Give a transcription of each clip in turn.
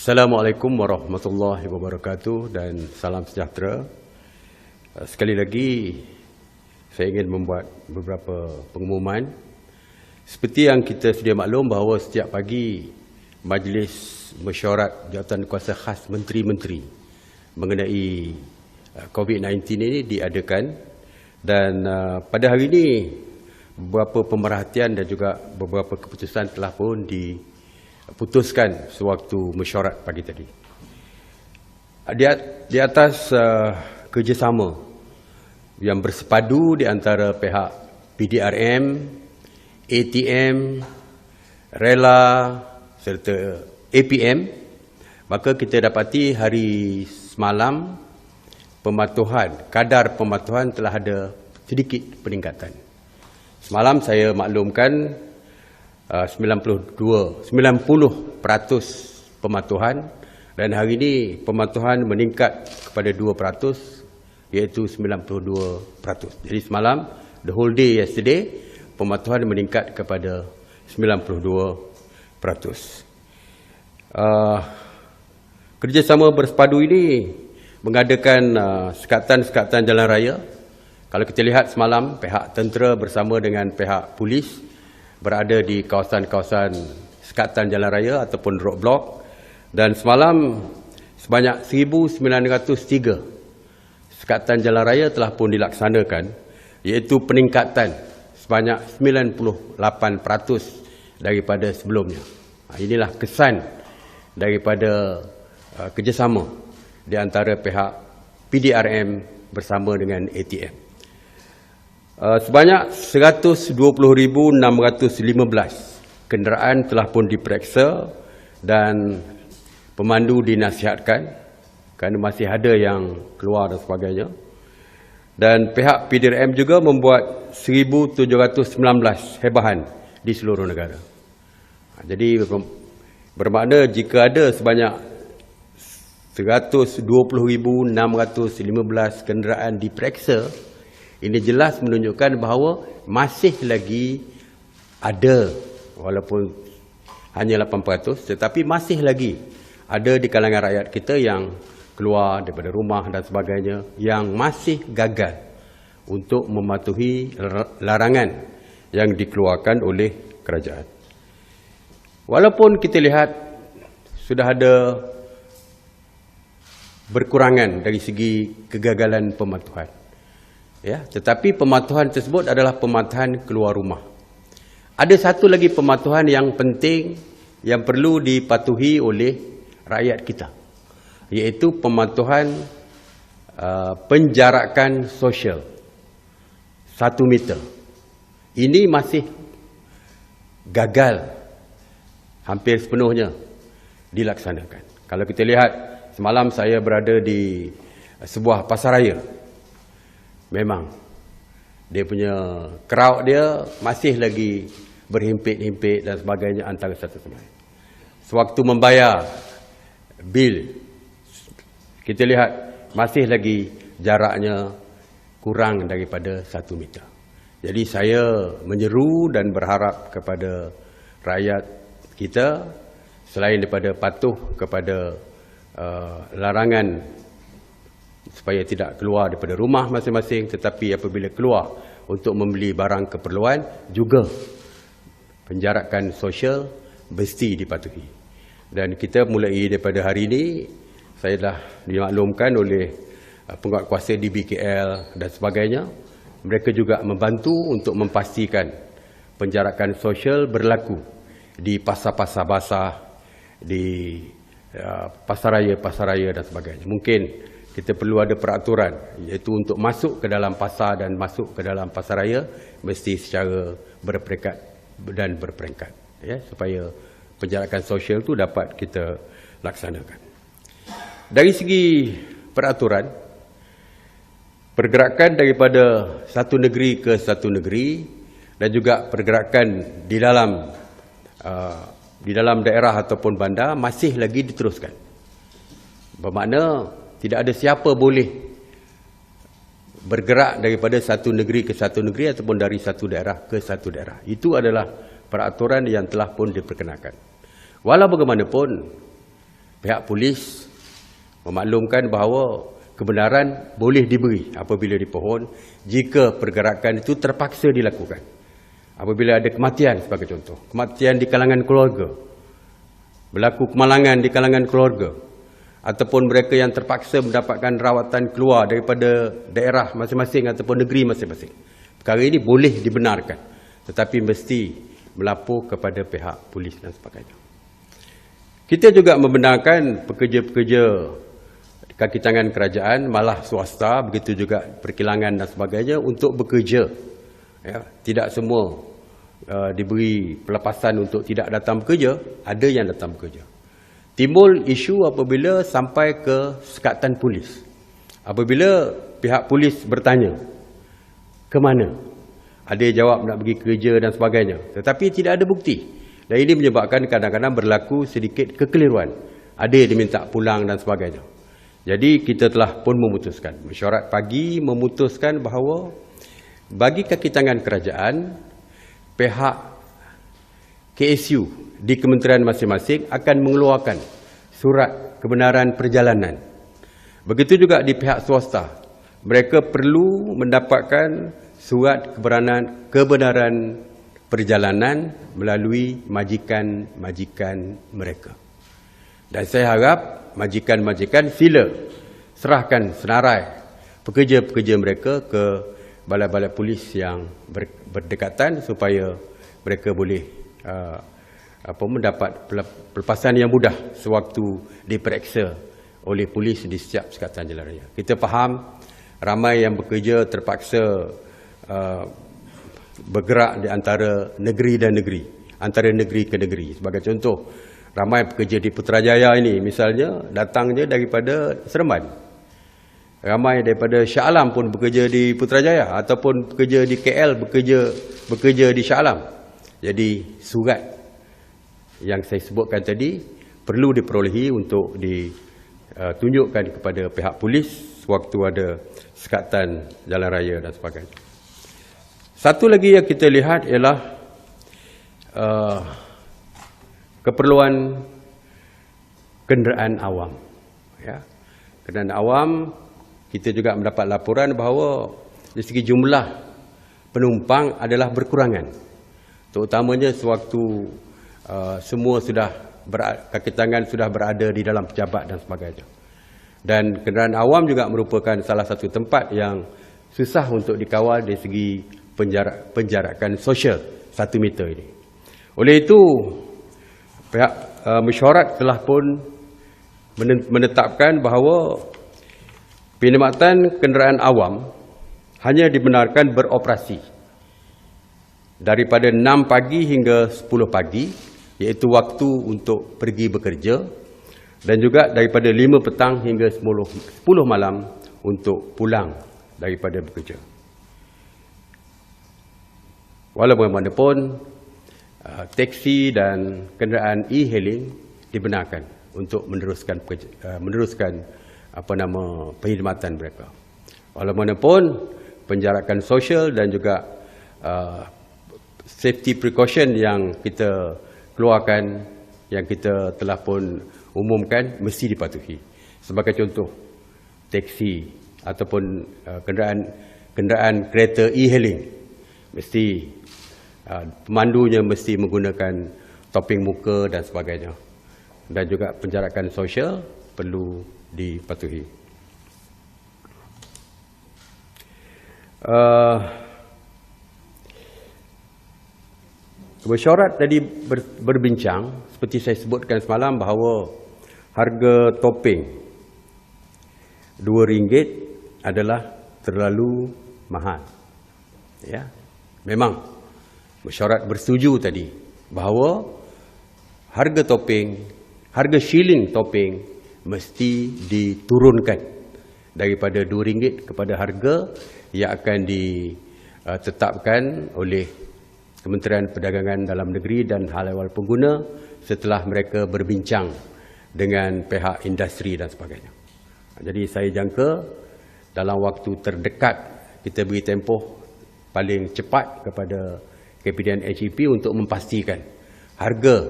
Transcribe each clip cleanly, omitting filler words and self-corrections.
Assalamualaikum warahmatullahi wabarakatuh dan salam sejahtera. Sekali lagi saya ingin membuat beberapa pengumuman. Seperti yang kita sedia maklum bahawa setiap pagi Majlis Mesyuarat Jawatan Kuasa Khas Menteri-Menteri mengenai COVID-19 ini diadakan, dan pada hari ini beberapa pemerhatian dan juga beberapa keputusan telah pun diputuskan sewaktu mesyuarat pagi tadi. Di atas kerjasama yang bersepadu di antara pihak PDRM, ATM, Rela serta APM, maka kita dapati hari semalam kadar pematuhan telah ada sedikit peningkatan. Semalam saya maklumkan 90% pematuhan, dan hari ini pematuhan meningkat kepada 2%, iaitu 92%. Jadi semalam, the whole day yesterday, pematuhan meningkat kepada 92%. Kerjasama bersepadu ini mengadakan sekatan-sekatan jalan raya. Kalau kita lihat semalam, pihak tentera bersama dengan pihak polis berada di kawasan-kawasan sekatan jalan raya ataupun roadblock, dan semalam sebanyak 1903 sekatan jalan raya telah pun dilaksanakan, iaitu peningkatan sebanyak 98% daripada sebelumnya. Inilah kesan daripada kerjasama di antara pihak PDRM bersama dengan ATM. Sebanyak 120,615 kenderaan telah pun diperiksa dan pemandu dinasihatkan kerana masih ada yang keluar dan sebagainya. Dan pihak PDRM juga membuat 1,719 hebahan di seluruh negara. Jadi bermakna jika ada sebanyak 120,615 kenderaan diperiksa, ini jelas menunjukkan bahawa masih lagi ada, walaupun hanya 8%, tetapi masih lagi ada di kalangan rakyat kita yang keluar daripada rumah dan sebagainya, yang masih gagal untuk mematuhi larangan yang dikeluarkan oleh kerajaan. Walaupun kita lihat sudah ada berkurangan dari segi kegagalan pematuhan, tetapi pematuhan tersebut adalah pematuhan keluar rumah. Ada satu lagi pematuhan yang penting yang perlu dipatuhi oleh rakyat kita, iaitu pematuhan penjarakan sosial 1 meter. Ini masih gagal hampir sepenuhnya dilaksanakan. Kalau kita lihat, semalam saya berada di sebuah pasaraya. Memang dia punya crowd dia masih lagi berhimpit-himpit dan sebagainya antara satu sama lain. Sewaktu membayar bil, kita lihat masih lagi jaraknya kurang daripada 1 meter. Jadi saya menyeru dan berharap kepada rakyat kita, selain daripada patuh kepada larangan supaya tidak keluar daripada rumah masing-masing, tetapi apabila keluar untuk membeli barang keperluan, juga penjarakan sosial mesti dipatuhi. Dan kita mulai daripada hari ini, saya dah dimaklumkan oleh penguatkuasa di BKL dan sebagainya, mereka juga membantu untuk memastikan penjarakan sosial berlaku di pasar-pasar basah, di pasaraya-pasaraya dan sebagainya. Mungkin kita perlu ada peraturan, iaitu untuk masuk ke dalam pasar dan masuk ke dalam pasaraya mesti secara berperingkat dan berperingkat, supaya penjarakan sosial itu dapat kita laksanakan. Dari segi peraturan, pergerakan daripada satu negeri ke satu negeri dan juga pergerakan di dalam daerah ataupun bandar masih lagi diteruskan. Bermakna tidak ada siapa boleh bergerak daripada satu negeri ke satu negeri ataupun dari satu daerah ke satu daerah. Itu adalah peraturan yang telah pun diperkenalkan. Walau bagaimanapun, pihak polis memaklumkan bahawa kebenaran boleh diberi apabila dipohon jika pergerakan itu terpaksa dilakukan. Apabila ada kematian sebagai contoh, kematian di kalangan keluarga, berlaku kemalangan di kalangan keluarga, ataupun mereka yang terpaksa mendapatkan rawatan keluar daripada daerah masing-masing ataupun negeri masing-masing. Perkara ini boleh dibenarkan, tetapi mesti melapor kepada pihak polis dan sebagainya. Kita juga membenarkan pekerja-pekerja kaki tangan kerajaan, malah swasta, begitu juga perkilangan dan sebagainya untuk bekerja. Ya, tidak semua diberi pelepasan untuk tidak datang bekerja, ada yang datang bekerja. Timbul isu apabila sampai ke sekatan polis. Apabila pihak polis bertanya, ke mana? Ada yang jawab nak pergi kerja dan sebagainya. Tetapi tidak ada bukti. Dan ini menyebabkan kadang-kadang berlaku sedikit kekeliruan. Ada yang diminta pulang dan sebagainya. Jadi kita telah pun memutuskan, mesyuarat pagi memutuskan bahawa bagi kaki tangan kerajaan, pihak KSU di kementerian masing-masing akan mengeluarkan surat kebenaran perjalanan. Begitu juga di pihak swasta, mereka perlu mendapatkan surat kebenaran perjalanan melalui majikan-majikan mereka. Dan saya harap majikan-majikan sila serahkan senarai pekerja-pekerja mereka ke balai-balai polis yang berdekatan supaya mereka boleh mendapat pelepasan yang mudah sewaktu diperiksa oleh polis di setiap sekatan jalan raya. Kita faham ramai yang bekerja terpaksa bergerak di antara negeri dan negeri, antara negeri ke negeri. Sebagai contoh, ramai pekerja di Putrajaya ini misalnya datangnya daripada Seremban. Ramai daripada Shah Alam pun bekerja di Putrajaya, ataupun bekerja di KL bekerja di Shah Alam. Jadi surat yang saya sebutkan tadi perlu diperolehi untuk ditunjukkan kepada pihak polis sewaktu ada sekatan jalan raya dan sebagainya. Satu lagi yang kita lihat ialah keperluan kenderaan awam. Ya. Kenderaan awam, kita juga mendapat laporan bahawa dari segi jumlah penumpang adalah berkurangan. Terutamanya sewaktu semua kaki tangan sudah berada di dalam pejabat dan sebagainya. Dan kenderaan awam juga merupakan salah satu tempat yang susah untuk dikawal dari segi penjarakan sosial 1 meter ini. Oleh itu, pihak mesyuarat telah pun menetapkan bahawa perkhidmatan kenderaan awam hanya dibenarkan beroperasi daripada 6 pagi hingga 10 pagi, iaitu waktu untuk pergi bekerja, dan juga daripada 5 petang hingga 10 malam untuk pulang daripada bekerja. Walaupun bagaimanapun, teksi dan kenderaan e-hailing dibenarkan untuk meneruskan perkhidmatan mereka. Walaupun bagaimanapun, penjarakan sosial dan juga safety precaution yang kita keluarkan, yang kita telah pun umumkan, mesti dipatuhi. Sebagai contoh, teksi ataupun kenderaan kereta e-hailing, mesti pemandunya mesti menggunakan topeng muka dan sebagainya. Dan juga penjarakan sosial perlu dipatuhi. Mesyuarat tadi berbincang, seperti saya sebutkan semalam, bahawa harga topeng RM2 adalah terlalu mahal. Ya, memang mesyuarat bersetuju tadi bahawa harga shilling topeng mesti diturunkan daripada RM2 kepada harga yang akan ditetapkan oleh Kementerian Perdagangan Dalam Negeri dan Hal Ehwal Pengguna setelah mereka berbincang dengan pihak industri dan sebagainya. Jadi saya jangka dalam waktu terdekat kita beri tempoh paling cepat kepada KPDN HEP untuk memastikan harga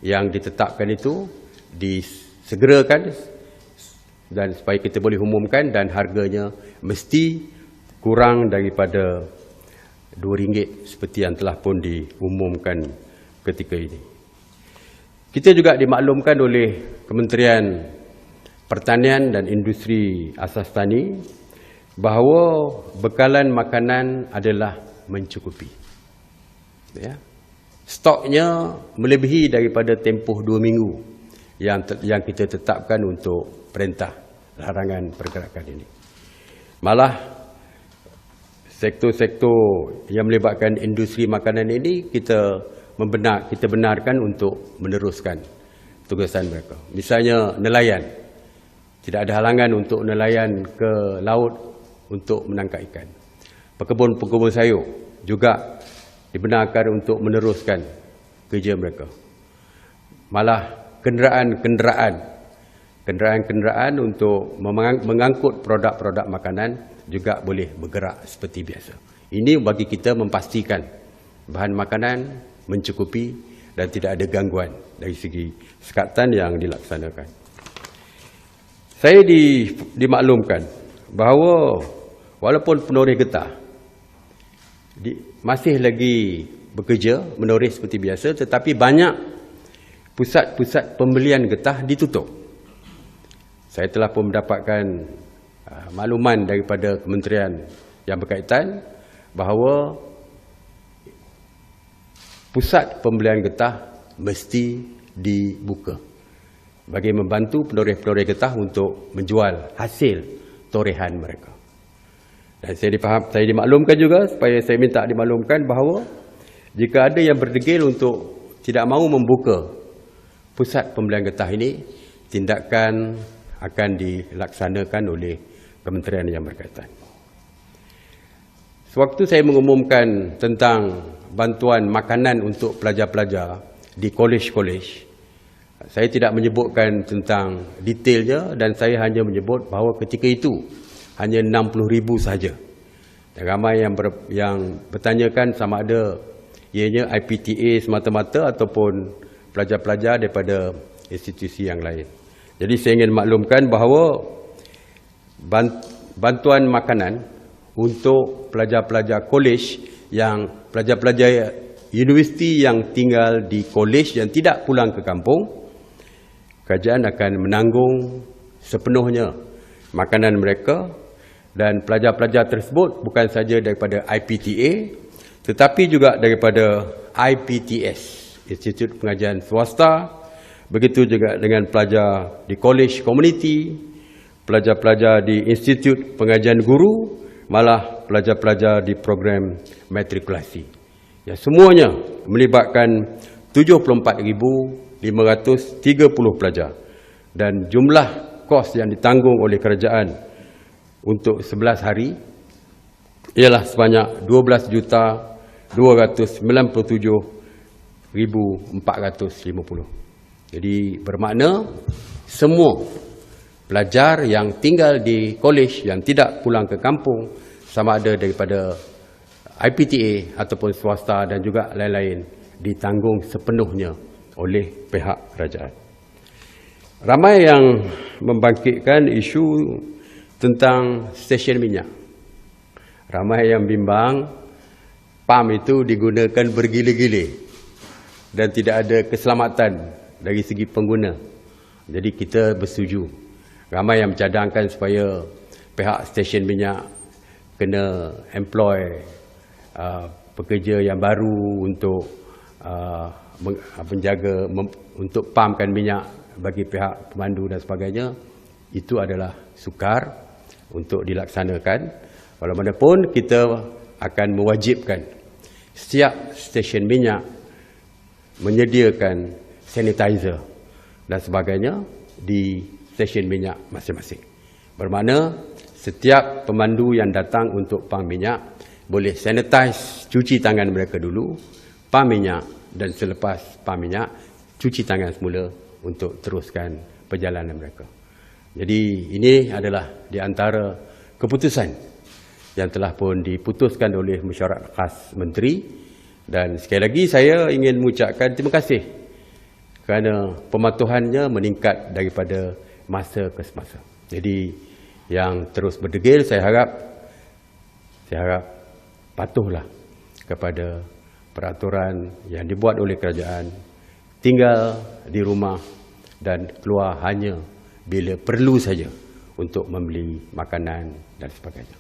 yang ditetapkan itu disegerakan dan supaya kita boleh umumkan, dan harganya mesti kurang daripada RM2 seperti yang telah pun diumumkan ketika ini. Kita juga dimaklumkan oleh Kementerian Pertanian dan Industri Asas Tani bahawa bekalan makanan adalah mencukupi. Ya. Stoknya melebihi daripada tempoh 2 minggu yang kita tetapkan untuk perintah larangan pergerakan ini. Malah sektor-sektor yang melibatkan industri makanan ini kita benarkan untuk meneruskan tugasan mereka. Misalnya nelayan, tidak ada halangan untuk nelayan ke laut untuk menangkap ikan. Pekebun-pekebun sayur juga dibenarkan untuk meneruskan kerja mereka. Malah kenderaan-kenderaan untuk mengangkut produk-produk makanan juga boleh bergerak seperti biasa. Ini bagi kita memastikan bahan makanan mencukupi dan tidak ada gangguan dari segi sekatan yang dilaksanakan. Saya dimaklumkan bahawa walaupun penoreh getah masih lagi bekerja menoreh seperti biasa, tetapi banyak pusat-pusat pembelian getah ditutup. Saya telah pun mendapatkan makluman daripada kementerian yang berkaitan bahawa pusat pembelian getah mesti dibuka bagi membantu penoreh-penoreh getah untuk menjual hasil torehan mereka. Dan saya dimaklumkan juga, supaya saya minta dimaklumkan bahawa jika ada yang berdegil untuk tidak mahu membuka pusat pembelian getah ini, tindakan akan dilaksanakan oleh kementerian yang berkaitan. Sewaktu saya mengumumkan tentang bantuan makanan untuk pelajar-pelajar di kolej-kolej, saya tidak menyebutkan tentang detailnya, dan saya hanya menyebut bahawa ketika itu hanya 60,000 sahaja. Dan ramai yang bertanyakan sama ada ianya IPTA semata-mata ataupun pelajar-pelajar daripada institusi yang lain. Jadi saya ingin maklumkan bahawa bantuan makanan untuk pelajar-pelajar kolej, yang pelajar-pelajar universiti yang tinggal di kolej yang tidak pulang ke kampung, kerajaan akan menanggung sepenuhnya makanan mereka. Dan pelajar-pelajar tersebut bukan saja daripada IPTA, tetapi juga daripada IPTS, Institut Pengajian Swasta, begitu juga dengan pelajar di kolej komuniti, pelajar-pelajar di Institut Pengajian Guru, malah pelajar-pelajar di program matrikulasi. Ya, semuanya melibatkan 74,530 pelajar, dan jumlah kos yang ditanggung oleh kerajaan untuk 11 hari ialah sebanyak 12,297,450. Jadi bermakna semua pelajar yang tinggal di kolej yang tidak pulang ke kampung, sama ada daripada IPTA ataupun swasta dan juga lain-lain, ditanggung sepenuhnya oleh pihak kerajaan. Ramai yang membangkitkan isu tentang stesen minyak. Ramai yang bimbang PAM itu digunakan bergila-gila dan tidak ada keselamatan dari segi pengguna. Jadi kita bersetuju. Ramai yang mencadangkan supaya pihak stesen minyak kena employ pekerja yang baru untuk menjaga, untuk pamkan minyak bagi pihak pemandu dan sebagainya. Itu adalah sukar untuk dilaksanakan. Walaupun kita akan mewajibkan setiap stesen minyak menyediakan sanitizer dan sebagainya di stesen minyak masing-masing. Bermakna setiap pemandu yang datang untuk pam minyak boleh sanitize, cuci tangan mereka dulu, pam minyak, dan selepas pam minyak cuci tangan semula untuk teruskan perjalanan mereka. Jadi ini adalah di antara keputusan yang telah pun diputuskan oleh Mesyuarat Khas Menteri, dan sekali lagi saya ingin mengucapkan terima kasih kerana pematuhannya meningkat daripada masa ke semasa. Jadi yang terus berdegil, saya harap patuhlah kepada peraturan yang dibuat oleh kerajaan, tinggal di rumah dan keluar hanya bila perlu saja untuk membeli makanan dan sebagainya.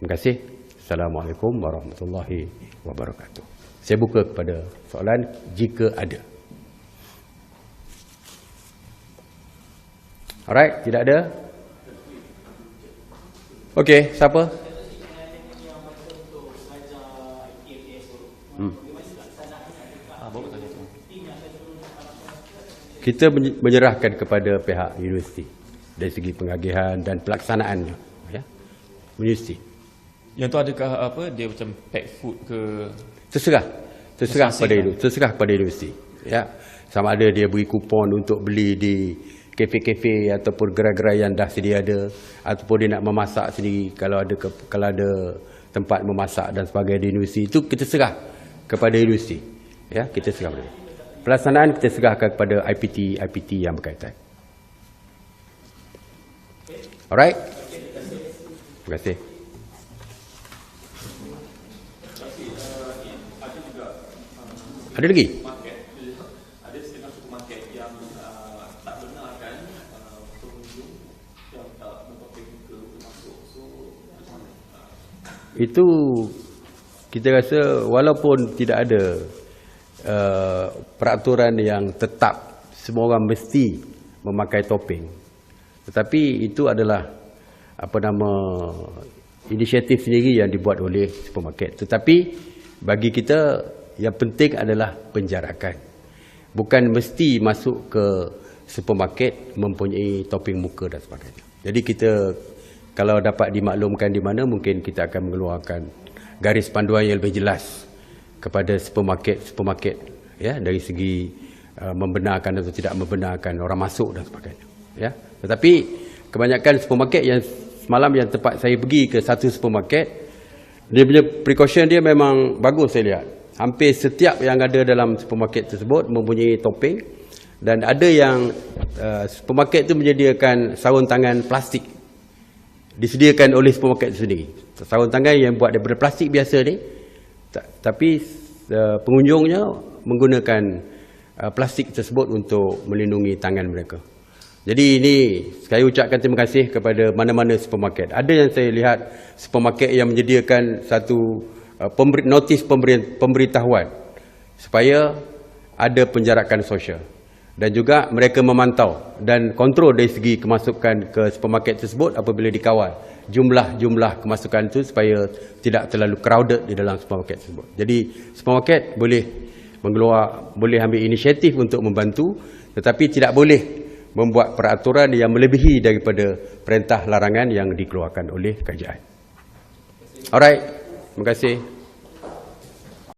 Terima kasih. Assalamualaikum warahmatullahi wabarakatuh. Saya buka kepada soalan jika ada. Alright, tidak ada? Okey, siapa? Kita menyerahkan kepada pihak universiti dari segi pengagihan dan pelaksanaannya, ya. Universiti. Yang tu adakah apa, dia macam pack food ke? Terserah pada universiti, ya. Sama ada dia beri kupon untuk beli di kafe-kafe ataupun gerai-gerai yang dah sedia ada, ataupun dia nak memasak sendiri kalau ada tempat memasak dan sebagainya di universiti. Itu kita serah kepada universiti, ya, kita serah kepada. Pelaksanaan kita serahkan kepada IPT yang berkaitan. Alright? Terima kasih. Ada lagi? Ada setengah supermarket yang tak benarkan pengunjung yang tak bertopeng muka untuk masuk. So, macam mana? Itu kita rasa walaupun tidak ada peraturan yang tetap semua orang mesti memakai topeng, tetapi itu adalah inisiatif sendiri yang dibuat oleh supermarket. Tetapi bagi kita yang penting adalah penjarakan. Bukan mesti masuk ke supermarket mempunyai topeng muka dan sebagainya. Jadi kita kalau dapat dimaklumkan di mana, mungkin kita akan mengeluarkan garis panduan yang lebih jelas kepada supermarket, ya, dari segi membenarkan atau tidak membenarkan orang masuk dan sebagainya, ya. Tetapi kebanyakan supermarket yang semalam yang tempat saya pergi ke satu supermarket, dia punya precaution dia memang bagus saya lihat. Hampir setiap yang ada dalam supermarket tersebut mempunyai topeng, dan ada yang supermarket itu menyediakan sarung tangan plastik, disediakan oleh supermarket itu sendiri. Sarung tangan yang buat daripada plastik biasa ni, tapi pengunjungnya menggunakan plastik tersebut untuk melindungi tangan mereka. Jadi ini saya ucapkan terima kasih kepada mana-mana supermarket. Ada yang saya lihat supermarket yang menyediakan satu notis pemberitahuan supaya ada penjarakan sosial, dan juga mereka memantau dan kontrol dari segi kemasukan ke supermarket tersebut apabila dikawal jumlah kemasukan itu supaya tidak terlalu crowded di dalam supermarket tersebut. Jadi supermarket boleh ambil inisiatif untuk membantu, tetapi tidak boleh membuat peraturan yang melebihi daripada perintah larangan yang dikeluarkan oleh kerajaan. Alright, terima kasih.